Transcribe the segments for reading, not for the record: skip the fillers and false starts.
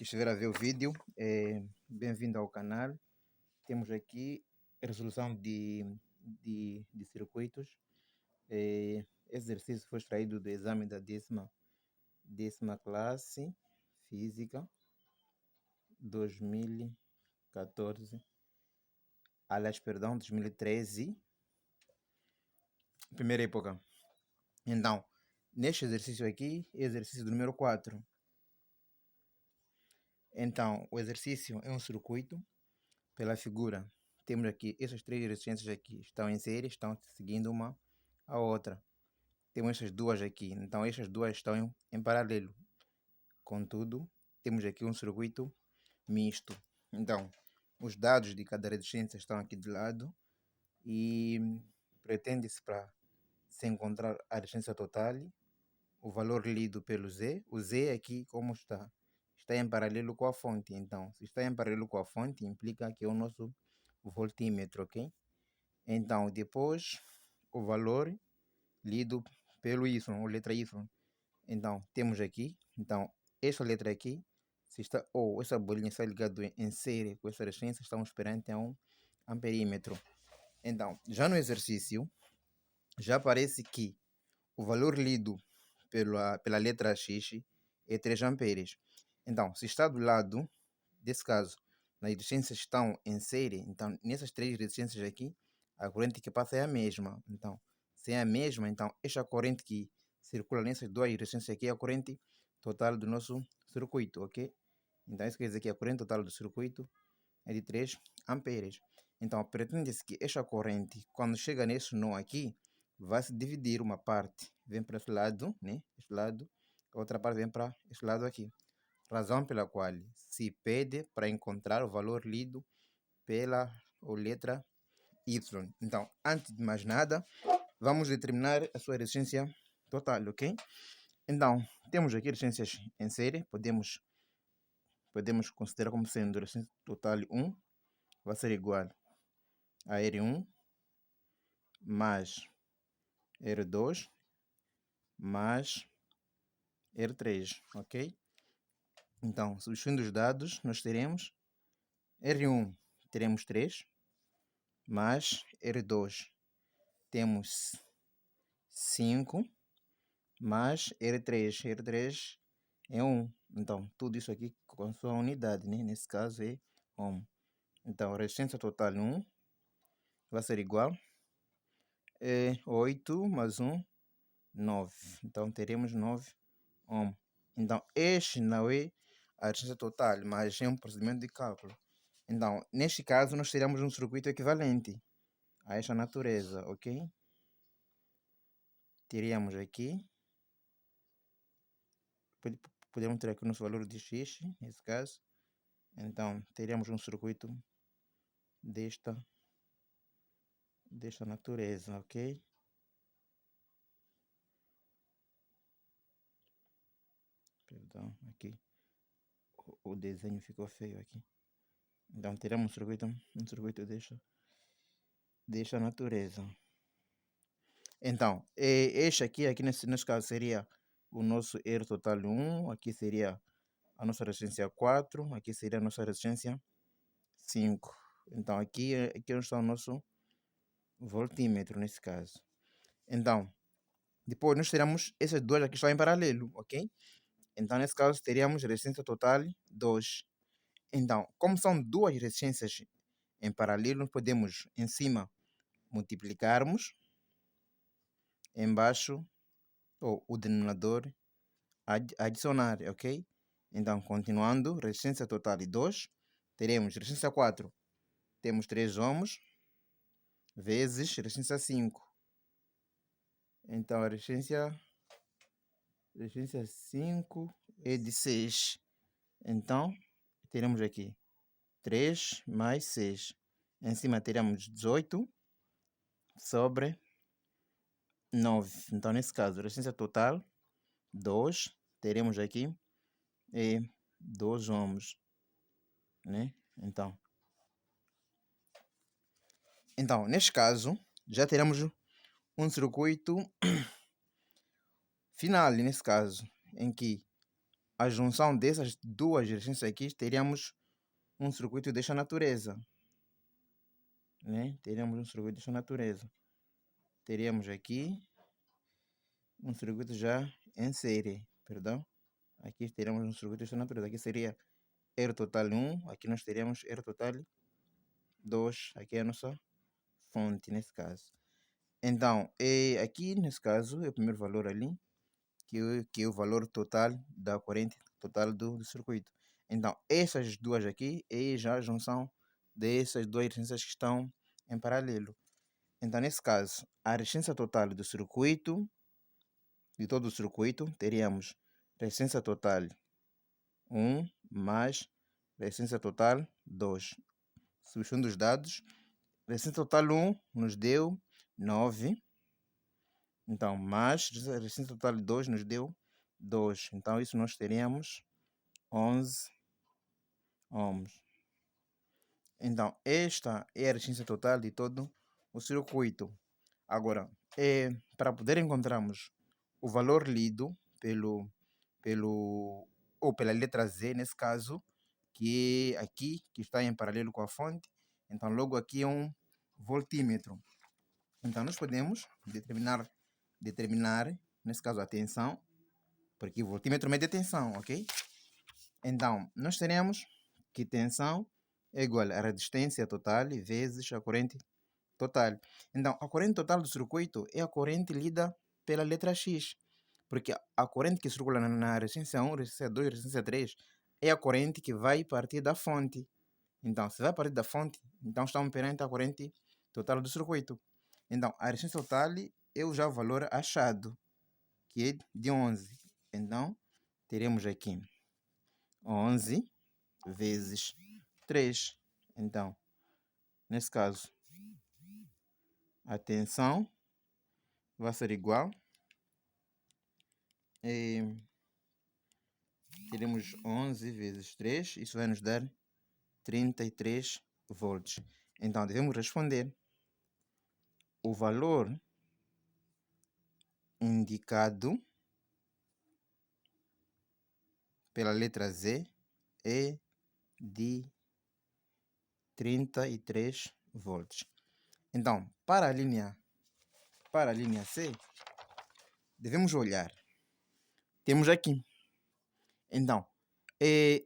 que estiver a ver o vídeo, bem-vindo ao canal. Temos aqui a resolução de circuitos. Esse exercício foi extraído do exame da décima classe, Física, 2014. Aliás, perdão, 2013, primeira época. Então, neste exercício aqui, exercício do número 4. Então, o exercício é um circuito. Pela figura, temos aqui essas três resistências aqui, estão em série, estão seguindo uma a outra. Temos essas duas aqui, então estas duas estão em paralelo. Contudo, temos aqui um circuito misto. Então, os dados de cada resistência estão aqui de lado e pretende-se para se encontrar a resistência total, o valor lido pelo Z. O Z aqui, como está em paralelo com a fonte. Então, se está em paralelo com a fonte, implica que é o nosso voltímetro, ok? Então, depois, o valor lido pelo Y, ou letra Y. Então, temos aqui, então, esta letra aqui, se está, ou essa bolinha está ligada em série com essa resistência, estamos perante a um amperímetro. Então, já no exercício, já aparece que o valor lido pela letra X é 3 amperes. Então, se está do lado, desse caso, as resistências estão em série, então nessas três resistências aqui, a corrente que passa é a mesma. Então, se é a mesma, então esta corrente que circula nessas duas resistências aqui é a corrente total do nosso circuito, ok? Então, isso quer dizer que a corrente total do circuito é de 3 amperes. Então, pretende-se que esta corrente, quando chega nesse nó aqui, vai se dividir uma parte, vem para esse lado, né? Este lado, a outra parte vem para este lado aqui. Razão pela qual se pede para encontrar o valor lido pela letra Y. Então, antes de mais nada, vamos determinar a sua resistência total, ok? Então, temos aqui resistências em série, podemos considerar como sendo resistência total 1, vai ser igual a R1 mais R2 mais R3, ok? Então, substituindo os dados, nós teremos R1, teremos 3, mais R2, temos 5, mais R3 é 1. Então, tudo isso aqui com sua unidade, né? Nesse caso é ohm. Então, a resistência total 1 vai ser igual a 8 mais 1, 9. Então, teremos 9 ohm. Então, este não é a resistência total, mas é um procedimento de cálculo. Então, neste caso, nós teremos um circuito equivalente a esta natureza, ok? Teríamos aqui, podemos ter aqui o nosso valor de X, nesse caso. Então, teríamos um circuito desta natureza, ok? Perdão, aqui o desenho ficou feio aqui. Então, teremos um circuito desta natureza. Então, este aqui nesse caso seria o nosso R total 1, aqui seria a nossa resistência 4, aqui seria a nossa resistência 5. Então, aqui está o nosso voltímetro nesse caso. Então, depois nós teremos essas duas aqui estão em paralelo, ok? Então, nesse caso, teríamos resistência total 2. Então, como são duas resistências em paralelo, nós podemos, em cima, multiplicarmos, embaixo, ou o denominador, adicionar, ok? Então, continuando, resistência total de 2, teremos resistência 4, temos 3 ohms, vezes resistência 5. Então, a resistência 5 é de 6. Então, teremos aqui 3 mais 6. Em cima teremos 18 sobre 9. Então, nesse caso, a resistência total 2, teremos aqui 2 ohms, né? Então, neste caso, já teremos um circuito final, nesse caso, em que a junção dessas duas resistências aqui, teríamos um circuito desta natureza, né? Teríamos um circuito desta natureza. Teríamos aqui um circuito já em série, perdão. Aqui teríamos um circuito desta natureza. Aqui seria R total 1, aqui nós teríamos R total 2, aqui é a nossa fonte nesse caso. Então, aqui nesse caso, é o primeiro valor ali, que é o valor total da corrente total do circuito. Então, essas duas aqui é já a junção dessas duas resistências que estão em paralelo. Então, nesse caso, a resistência total do circuito, de todo o circuito, teríamos resistência total 1 mais resistência total 2. Substituindo os dados, resistência total 1 nos deu 9. Então, mais resistência total 2 nos deu 2. Então, isso nós teríamos 11 ohms. Então, esta é a resistência total de todo o circuito. Agora, para poder encontrarmos o valor lido ou pela letra Z, nesse caso, que é aqui, que está em paralelo com a fonte, então logo aqui é um voltímetro. Então, nós podemos determinar, nesse caso, a tensão, porque o voltímetro mede a tensão, ok? Então, nós teremos que tensão é igual a resistência total vezes a corrente total. Então, a corrente total do circuito é a corrente lida pela letra X, porque a corrente que circula na resistência 1, resistência 2, resistência 3 é a corrente que vai partir da fonte. Então, se vai partir da fonte, então estamos perante a corrente total do circuito. Então, a resistência total é já o valor achado, que é de 11. Então, teremos aqui 11 vezes 3. Então, nesse caso, a tensão vai ser igual. Teremos 11 vezes 3. Isso vai nos dar 33 volts. Então, devemos responder. O valor indicado pela letra Z é de 33 volts. Então, para a linha C, devemos olhar. Temos aqui. Então,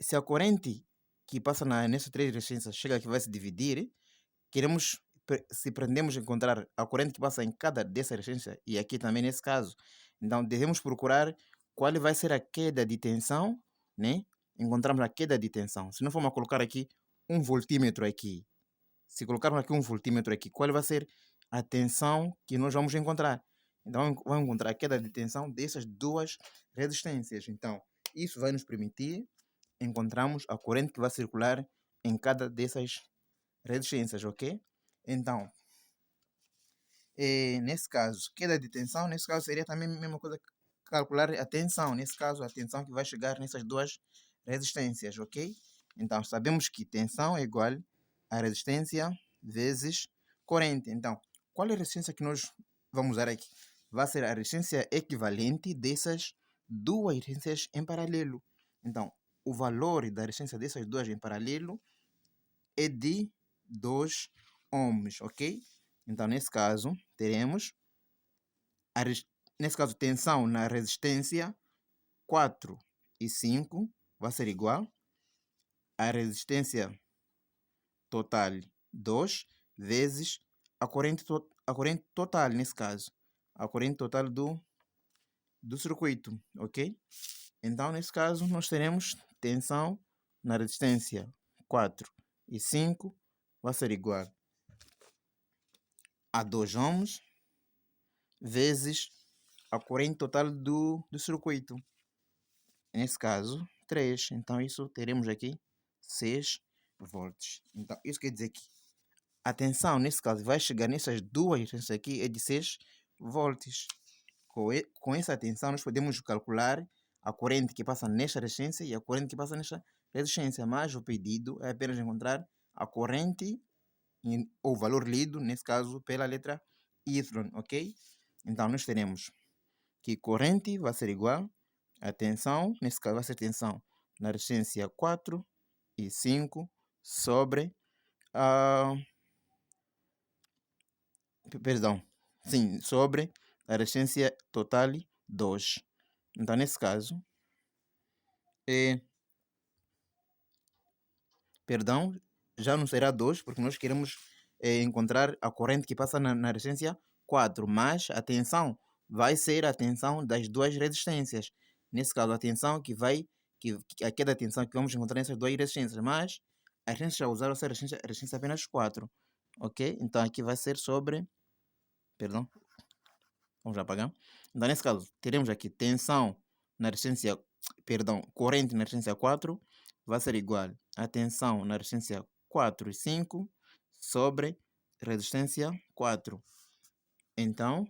se a corrente que passa nessas três resistências chega aqui vai se dividir, se pretendemos encontrar a corrente que passa em cada dessa resistência, e aqui também nesse caso, então devemos procurar qual vai ser a queda de tensão, né? Encontramos a queda de tensão. Se não formos a colocar aqui um voltímetro aqui, se colocarmos aqui um voltímetro aqui, qual vai ser a tensão que nós vamos encontrar? Então, vamos encontrar a queda de tensão dessas duas resistências. Então, isso vai nos permitir encontrarmos a corrente que vai circular em cada dessas resistências, ok? Então, nesse caso, queda de tensão, nesse caso seria também a mesma coisa que calcular a tensão. Nesse caso, a tensão que vai chegar nessas duas resistências, ok? Então, sabemos que tensão é igual a resistência vezes corrente. Então, qual é a resistência que nós vamos usar aqui? Vai ser a resistência equivalente dessas duas resistências em paralelo. Então, o valor da resistência dessas duas em paralelo é de 2 ohms, ok? Então, nesse caso, teremos tensão na resistência 4 e 5 vai ser igual a resistência total 2 vezes a corrente total, nesse caso, a corrente total do circuito, ok? Então, nesse caso, nós teremos tensão na resistência 4 e 5 vai ser igual a 2 ohms vezes a corrente total do circuito. Nesse caso, 3. Então, isso teremos aqui 6 volts. Então, isso quer dizer que a tensão, nesse caso, vai chegar nessas duas resistências aqui, é de 6 volts. Com essa tensão, nós podemos calcular a corrente que passa nesta resistência e a corrente que passa nesta resistência. Mas o pedido é apenas encontrar a corrente ou valor lido, nesse caso, pela letra Y, ok? Então, nós teremos que corrente vai ser igual A tensão, nesse caso vai ser tensão na resistência 4 e 5 sobre a... Perdão. Sim, sobre a resistência total 2. Então, nesse caso, perdão, já não será 2, porque nós queremos encontrar a corrente que passa na resistência 4, mas a tensão vai ser a tensão das duas resistências. Nesse caso, a tensão que vai, aqui é da tensão que vamos encontrar nessas duas resistências, mas a resistência a usar vai ser a resistência apenas 4, ok? Então, aqui vai ser sobre, perdão, vamos apagar. Então, nesse caso, teremos aqui tensão na resistência, perdão, corrente na resistência 4 vai ser igual a tensão na resistência 4 e 5 sobre resistência 4. Então,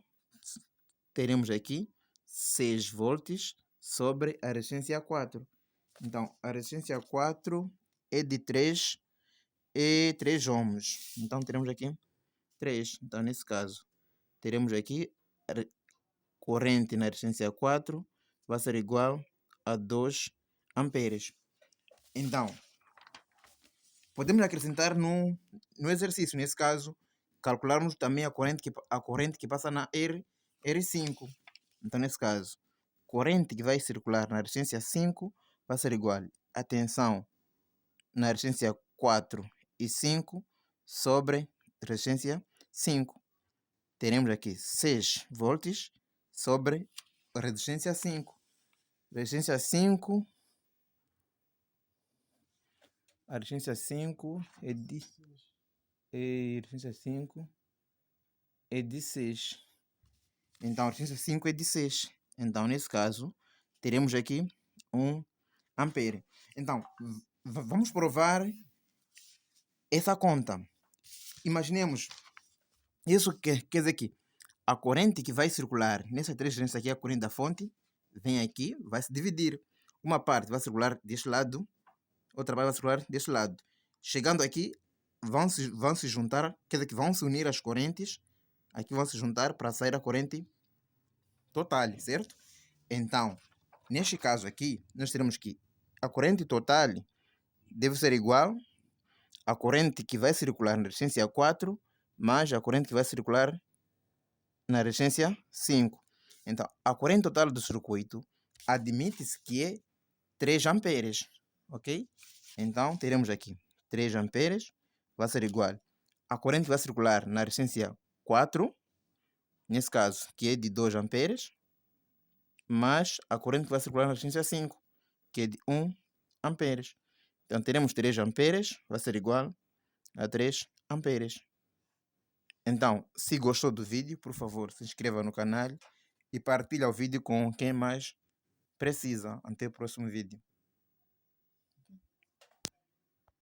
teremos aqui 6 volts sobre a resistência 4. Então, a resistência 4 é de 3 ohms. Então, teremos aqui 3. Então, nesse caso, teremos aqui corrente na resistência 4 vai ser igual a 2 amperes. Então, podemos acrescentar no exercício, nesse caso, calcularmos também a corrente que passa na R5. Então, nesse caso, corrente que vai circular na resistência 5 vai ser igual a tensão na resistência 4 e 5 sobre resistência 5. Teremos aqui 6 volts sobre resistência 5. Resistência 5. A resistência 5 é de. Resistência 5 é de 6. Então, a resistência 5 é de 6. Então, nesse caso, teremos aqui 1 ampere. Então, vamos provar essa conta. Imaginemos, isso quer dizer que a corrente que vai circular nessas três resistências aqui, a corrente da fonte, vem aqui, vai se dividir. Uma parte vai circular deste lado, outra parte vai circular deste lado. Chegando aqui, vão se juntar, quer dizer que vão se unir as correntes, aqui vão se juntar para sair a corrente total, certo? Então, neste caso aqui, nós teremos que a corrente total deve ser igual à corrente que vai circular na resistência 4 mais a corrente que vai circular na resistência 5. Então, a corrente total do circuito admite-se que é 3 amperes, ok? Então, teremos aqui 3 amperes vai ser igual à corrente que vai circular na resistência 4, nesse caso, que é de 2 amperes, mais a corrente que vai circular na resistência 5, que é de 1 amperes. Então, teremos 3 amperes vai ser igual a 3 amperes. Então, se gostou do vídeo, por favor, se inscreva no canal e partilhe o vídeo com quem mais precisa. Até o próximo vídeo.